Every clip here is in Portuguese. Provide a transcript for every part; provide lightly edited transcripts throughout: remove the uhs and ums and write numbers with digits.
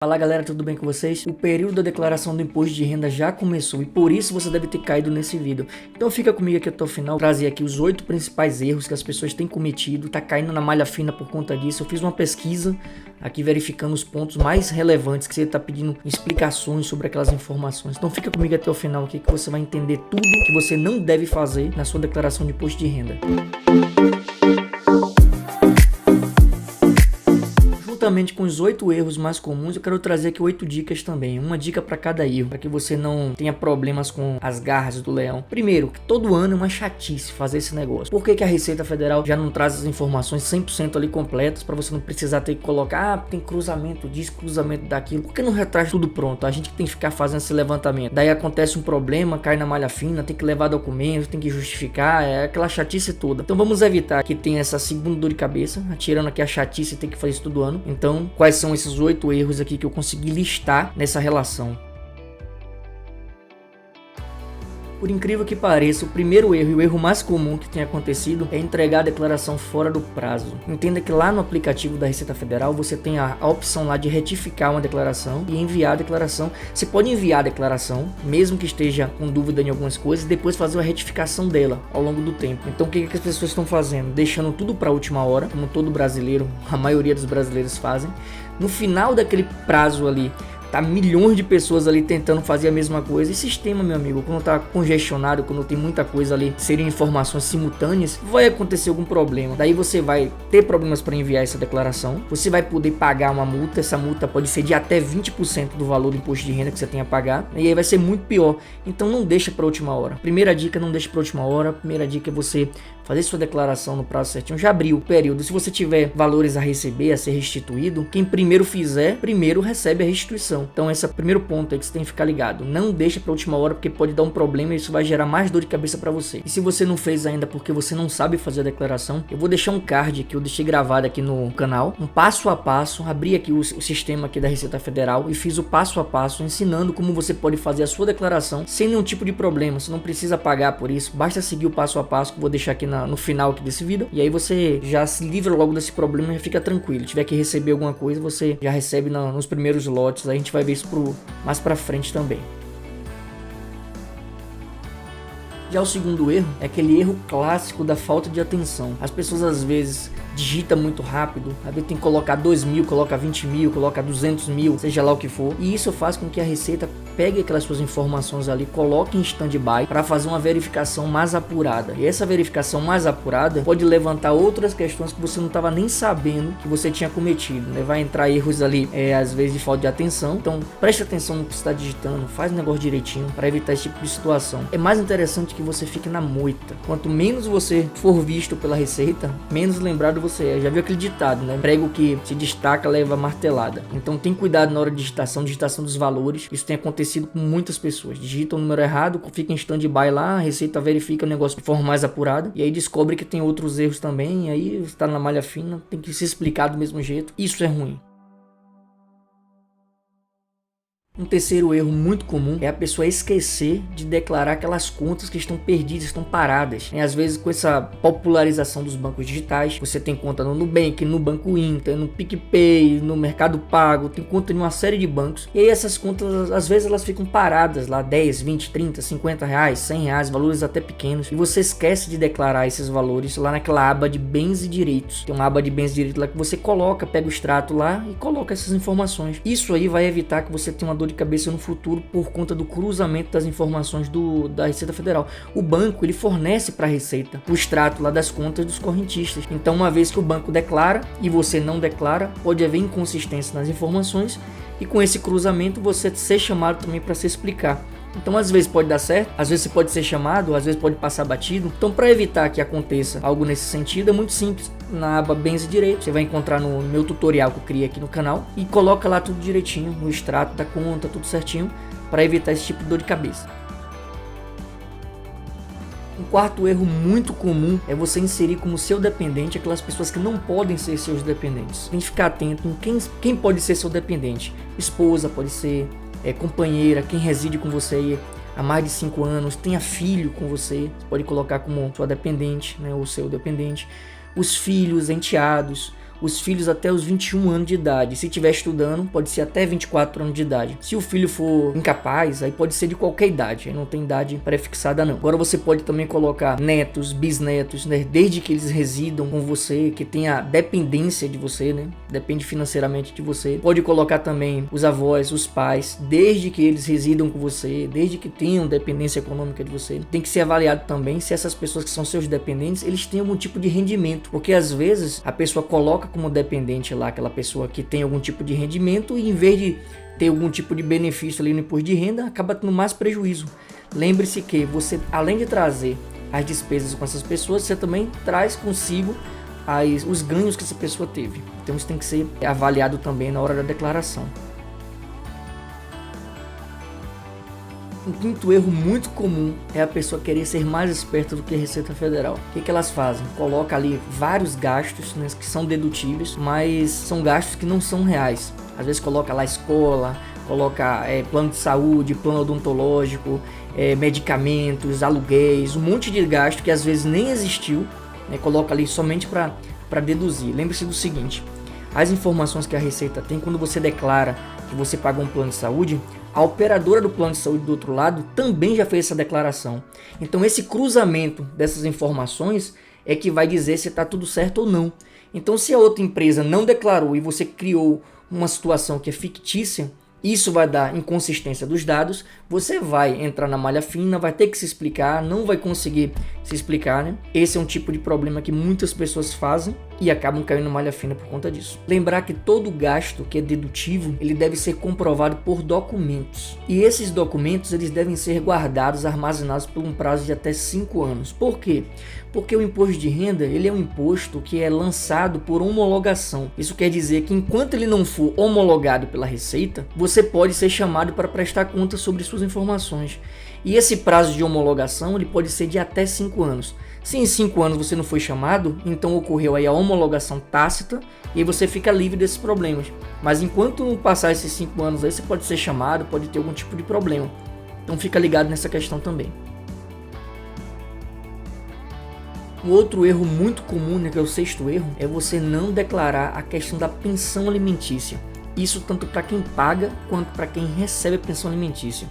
Fala galera, tudo bem com vocês? O período da declaração do imposto de renda já começou e por isso você deve ter caído nesse vídeo. Então fica comigo aqui até o final, trazer aqui os 8 principais erros que as pessoas têm cometido, tá caindo na malha fina por conta disso. Eu fiz uma pesquisa aqui verificando os pontos mais relevantes que você tá pedindo explicações sobre aquelas informações. Então fica comigo até o final aqui que você vai entender tudo que você não deve fazer na sua declaração de imposto de renda. Juntamente com os 8 erros mais comuns, eu quero trazer aqui 8 dicas também, uma dica para cada erro, para que você não tenha problemas com as garras do leão. Primeiro, que todo ano é uma chatice fazer esse negócio. Por que a Receita Federal já não traz as informações 100% ali completas, para você não precisar ter que colocar, tem cruzamento disso, cruzamento daquilo? Por que não retraz tudo pronto? A gente tem que ficar fazendo esse levantamento. Daí acontece um problema, cai na malha fina, tem que levar documentos, tem que justificar, é aquela chatice toda. Então vamos evitar que tenha essa segunda dor de cabeça, tirando aqui a chatice, tem que fazer isso todo ano. Então, quais são esses 8 erros aqui que eu consegui listar nessa relação? Por incrível que pareça, o primeiro erro e o erro mais comum que tem acontecido é entregar a declaração fora do prazo. Entenda que lá no aplicativo da Receita Federal você tem a opção lá de retificar uma declaração e enviar a declaração. Você pode enviar a declaração, mesmo que esteja com dúvida em algumas coisas, e depois fazer a retificação dela ao longo do tempo. Então o que as pessoas estão fazendo? Deixando tudo para a última hora, como todo brasileiro, a maioria dos brasileiros fazem. No final daquele prazo ali, tá milhões de pessoas ali tentando fazer a mesma coisa. E sistema, meu amigo, quando tá congestionado, quando tem muita coisa ali, serem informações simultâneas, vai acontecer algum problema. Daí você vai ter problemas para enviar essa declaração. Você vai poder pagar uma multa. Essa multa pode ser de até 20% do valor do imposto de renda que você tem a pagar. E aí vai ser muito pior. Então não deixa para última hora. Primeira dica, não deixa para última hora. Primeira dica é você fazer sua declaração no prazo certinho. Já abriu o período. Se você tiver valores a receber, a ser restituído, quem primeiro fizer, primeiro recebe a restituição. Então esse é o primeiro ponto aí que você tem que ficar ligado. Não deixa para última hora porque pode dar um problema e isso vai gerar mais dor de cabeça para você. E se você não fez ainda porque você não sabe fazer a declaração, eu vou deixar um card que eu deixei gravado aqui no canal, um passo a passo. Abri aqui o sistema aqui da Receita Federal e fiz o passo a passo ensinando como você pode fazer a sua declaração sem nenhum tipo de problema. Você não precisa pagar por isso, basta seguir o passo a passo que eu vou deixar aqui no final aqui desse vídeo. E aí você já se livra logo desse problema e já fica tranquilo. Se tiver que receber alguma coisa, você já recebe nos primeiros lotes. Aí a gente vai ver isso mais pra frente também. Já o segundo erro é aquele erro clássico da falta de atenção. As pessoas às vezes digitam muito rápido, às vezes tem que colocar 2 mil, coloca 20 mil, coloca 200 mil, seja lá o que for. E isso faz com que a Receita pegue aquelas suas informações ali, coloque em stand-by para fazer uma verificação mais apurada. E essa verificação mais apurada pode levantar outras questões que você não estava nem sabendo que você tinha cometido, né? Vai entrar erros ali, às vezes de falta de atenção. Então preste atenção no que você está digitando, faz o negócio direitinho para evitar esse tipo de situação. É mais interessante que você fique na moita. Quanto menos você for visto pela Receita, menos lembrado você é. Já viu aquele ditado, né? Prego que se destaca leva martelada. Então tem cuidado na hora de digitação dos valores. Isso tem acontecido com muitas pessoas. Digita o número errado, fica em stand-by lá, a Receita verifica o negócio de forma mais apurada e aí descobre que tem outros erros também. E aí está na malha fina, tem que se explicar do mesmo jeito. Isso é ruim. Um terceiro erro muito comum é a pessoa esquecer de declarar aquelas contas que estão perdidas, estão paradas. E às vezes com essa popularização dos bancos digitais, você tem conta no Nubank, no Banco Inter, no PicPay, no Mercado Pago, tem conta em uma série de bancos. E aí essas contas, às vezes elas ficam paradas lá, 10, 20, 30, 50 reais, 100 reais, valores até pequenos. E você esquece de declarar esses valores lá naquela aba de bens e direitos. Tem uma aba de bens e direitos lá que você coloca, pega o extrato lá e coloca essas informações. Isso aí vai evitar que você tenha uma dor de cabeça no futuro por conta do cruzamento das informações da Receita Federal. O banco ele fornece para a Receita o extrato lá das contas dos correntistas. Então uma vez que o banco declara e você não declara, pode haver inconsistência nas informações e com esse cruzamento você ser chamado também para se explicar. Então às vezes pode dar certo, às vezes você pode ser chamado, às vezes pode passar batido. Então para evitar que aconteça algo nesse sentido é muito simples. Na aba bens e direitos você vai encontrar no meu tutorial que eu criei aqui no canal e coloca lá tudo direitinho, no extrato da conta, tudo certinho, para evitar esse tipo de dor de cabeça. Um quarto erro muito comum é você inserir como seu dependente aquelas pessoas que não podem ser seus dependentes. Tem que ficar atento em quem pode ser seu dependente. Esposa pode ser, companheira, quem reside com você há mais de 5 anos, tenha filho com você, pode colocar como sua dependente, né, ou seu dependente. Os filhos, enteados, os filhos até os 21 anos de idade. Se estiver estudando, pode ser até 24 anos de idade. Se o filho for incapaz, aí pode ser de qualquer idade, aí não tem idade pré-fixada não. Agora você pode também colocar netos, bisnetos, né? Desde que eles residam com você, que tenha dependência de você, né? Depende financeiramente de você. Pode colocar também os avós, os pais, desde que eles residam com você, desde que tenham dependência econômica de você. Tem que ser avaliado também se essas pessoas que são seus dependentes, eles têm algum tipo de rendimento, porque às vezes a pessoa coloca como dependente lá aquela pessoa que tem algum tipo de rendimento e em vez de ter algum tipo de benefício ali no imposto de renda, acaba tendo mais prejuízo. Lembre-se que você, além de trazer as despesas com essas pessoas, você também traz consigo os ganhos que essa pessoa teve. Então isso tem que ser avaliado também na hora da declaração. Um quinto erro muito comum é a pessoa querer ser mais esperta do que a Receita Federal. O que elas fazem? Coloca ali vários gastos, né, que são dedutíveis, mas são gastos que não são reais. Às vezes coloca lá escola, coloca plano de saúde, plano odontológico, medicamentos, aluguéis, um monte de gasto que às vezes nem existiu, né, coloca ali somente para deduzir. Lembre-se do seguinte, as informações que a Receita tem quando você declara que você pagou um plano de saúde, a operadora do plano de saúde do outro lado também já fez essa declaração. Então esse cruzamento dessas informações é que vai dizer se está tudo certo ou não. Então se a outra empresa não declarou e você criou uma situação que é fictícia, isso vai dar inconsistência dos dados, você vai entrar na malha fina, vai ter que se explicar, não vai conseguir se explicar, né? Esse é um tipo de problema que muitas pessoas fazem e acabam caindo na malha fina por conta disso. Lembrar que todo gasto que é dedutivo, ele deve ser comprovado por documentos. E esses documentos, eles devem ser guardados, armazenados por um prazo de até 5 anos. Por quê? Porque o imposto de renda, ele é um imposto que é lançado por homologação. Isso quer dizer que enquanto ele não for homologado pela Receita, você pode ser chamado para prestar conta sobre suas informações. E esse prazo de homologação, ele pode ser de até 5 anos. Se em 5 anos você não foi chamado, então ocorreu aí a homologação tácita e você fica livre desses problemas. Mas enquanto não passar esses 5 anos aí, você pode ser chamado, pode ter algum tipo de problema. Então fica ligado nessa questão também. Um outro erro muito comum, né, que é o sexto erro, é você não declarar a questão da pensão alimentícia. Isso tanto para quem paga quanto para quem recebe a pensão alimentícia.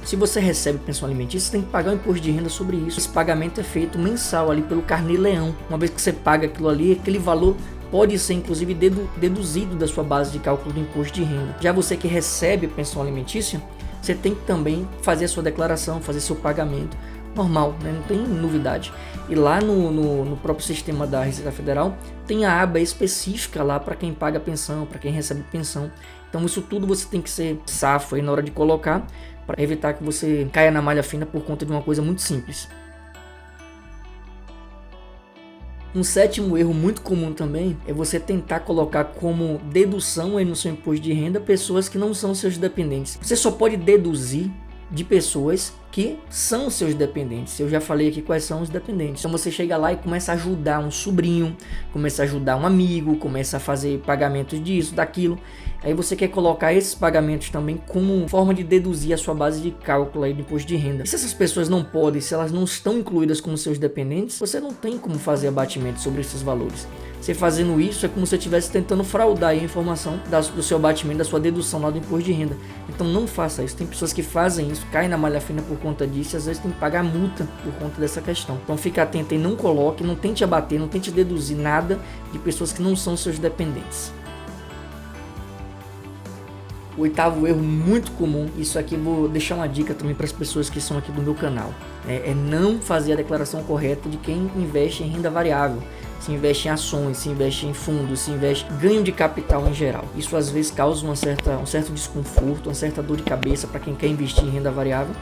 Se você recebe pensão alimentícia, você tem que pagar o imposto de renda sobre isso. Esse pagamento é feito mensal ali pelo carnê-leão. Uma vez que você paga aquilo ali, aquele valor pode ser inclusive deduzido da sua base de cálculo do imposto de renda. Já você que recebe a pensão alimentícia, você tem que também fazer a sua declaração, fazer seu pagamento normal, né? Não tem novidade. E lá no próprio sistema da Receita Federal tem a aba específica lá para quem paga pensão, para quem recebe pensão. Então isso tudo você tem que ser safo aí na hora de colocar, para evitar que você caia na malha fina por conta de uma coisa muito simples. Um sétimo erro muito comum também é você tentar colocar como dedução aí no seu imposto de renda pessoas que não são seus dependentes. Você só pode deduzir de pessoas que são seus dependentes. Eu já falei aqui quais são os dependentes. Então você chega lá e começa a ajudar um sobrinho, começa a ajudar um amigo, começa a fazer pagamentos disso, daquilo. Aí você quer colocar esses pagamentos também como forma de deduzir a sua base de cálculo aí do imposto de renda. E se essas pessoas não podem, se elas não estão incluídas como seus dependentes, você não tem como fazer abatimento sobre esses valores. Você fazendo isso é como se você estivesse tentando fraudar a informação do seu abatimento, da sua dedução lá do imposto de renda. Então não faça isso. Tem pessoas que fazem isso, caem na malha fina por conta disso e às vezes tem que pagar multa por conta dessa questão. Então fica atento e não coloque, não tente abater, não tente deduzir nada de pessoas que não são seus dependentes. O oitavo erro muito comum, isso aqui vou deixar uma dica também para as pessoas que são aqui do meu canal, é não fazer a declaração correta de quem investe em renda variável. Se investe em ações, se investe em fundos, se investe em ganho de capital em geral. Isso às vezes causa um certo desconforto, uma certa dor de cabeça para quem quer investir em renda variável.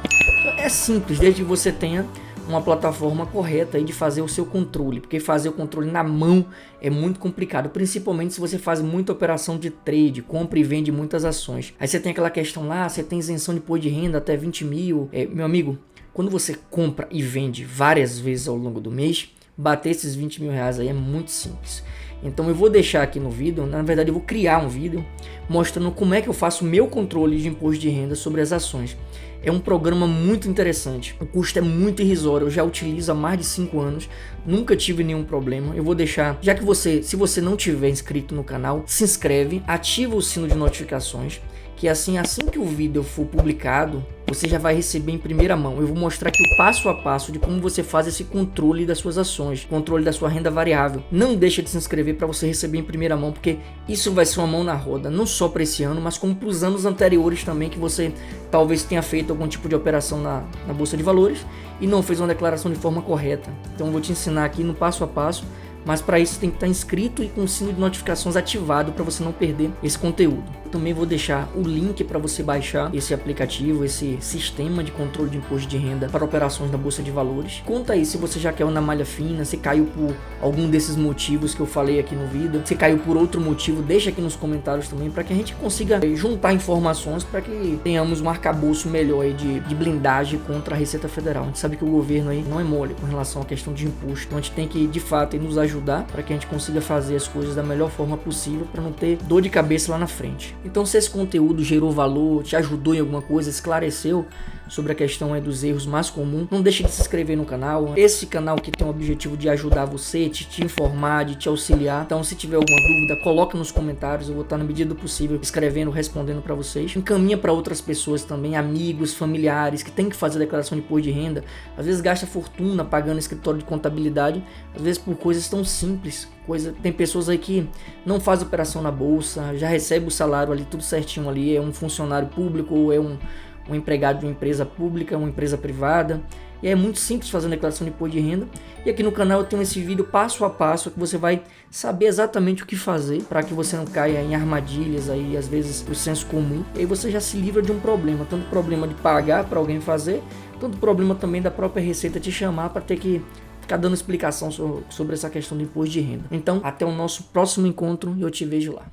É simples, desde que você tenha uma plataforma correta aí de fazer o seu controle, porque fazer o controle na mão é muito complicado, principalmente se você faz muita operação de trade, compra e vende muitas ações. Aí você tem aquela questão lá, você tem isenção de imposto de renda até 20 mil. Meu amigo, quando você compra e vende várias vezes ao longo do mês, bater esses 20 mil reais aí é muito simples. Então eu vou deixar aqui no vídeo, na verdade eu vou criar um vídeo mostrando como é que eu faço o meu controle de imposto de renda sobre as ações. É um programa muito interessante, o custo é muito irrisório, eu já utilizo há mais de 5 anos, nunca tive nenhum problema. Eu vou deixar, já que se você não tiver inscrito no canal, se inscreve, ativa o sino de notificações, que assim que o vídeo for publicado, você já vai receber em primeira mão. Eu vou mostrar aqui o passo a passo de como você faz esse controle das suas ações, controle da sua renda variável. Não deixa de se inscrever para você receber em primeira mão, porque isso vai ser uma mão na roda, não só para esse ano, mas como para os anos anteriores também, que você talvez tenha feito algum tipo de operação na Bolsa de Valores e não fez uma declaração de forma correta. Então eu vou te ensinar aqui no passo a passo, mas para isso tem que estar inscrito e com o sino de notificações ativado para você não perder esse conteúdo. Também vou deixar o link para você baixar esse aplicativo, esse sistema de controle de imposto de renda para operações na Bolsa de Valores. Conta aí se você já quer uma malha fina, se caiu por algum desses motivos que eu falei aqui no vídeo, se caiu por outro motivo, deixa aqui nos comentários também para que a gente consiga juntar informações para que tenhamos um arcabouço melhor aí de blindagem contra a Receita Federal. A gente sabe que o governo aí não é mole com relação à questão de imposto, então a gente tem que de fato nos ajudar para que a gente consiga fazer as coisas da melhor forma possível para não ter dor de cabeça lá na frente. Então, se esse conteúdo gerou valor, te ajudou em alguma coisa, esclareceu sobre a questão dos erros mais comuns, não deixe de se inscrever no canal. Esse canal que tem o objetivo de ajudar você, de te informar, de te auxiliar. Então, se tiver alguma dúvida, coloca nos comentários, eu vou estar na medida do possível escrevendo, respondendo para vocês. Encaminha para outras pessoas também, amigos, familiares que tem que fazer declaração de imposto de renda. Às vezes gasta fortuna pagando escritório de contabilidade, às vezes por coisas tão simples. Tem pessoas aí que não faz operação na bolsa, já recebe o salário ali tudo certinho ali, é um funcionário público ou é um empregado de uma empresa pública, uma empresa privada. E é muito simples fazer uma declaração de imposto de renda. E aqui no canal eu tenho esse vídeo passo a passo que você vai saber exatamente o que fazer para que você não caia em armadilhas aí, às vezes o senso comum. E aí você já se livra de um problema, tanto problema de pagar para alguém fazer, tanto problema também da própria Receita te chamar para ter que ficar dando explicação sobre essa questão do imposto de renda. Então, até o nosso próximo encontro e eu te vejo lá.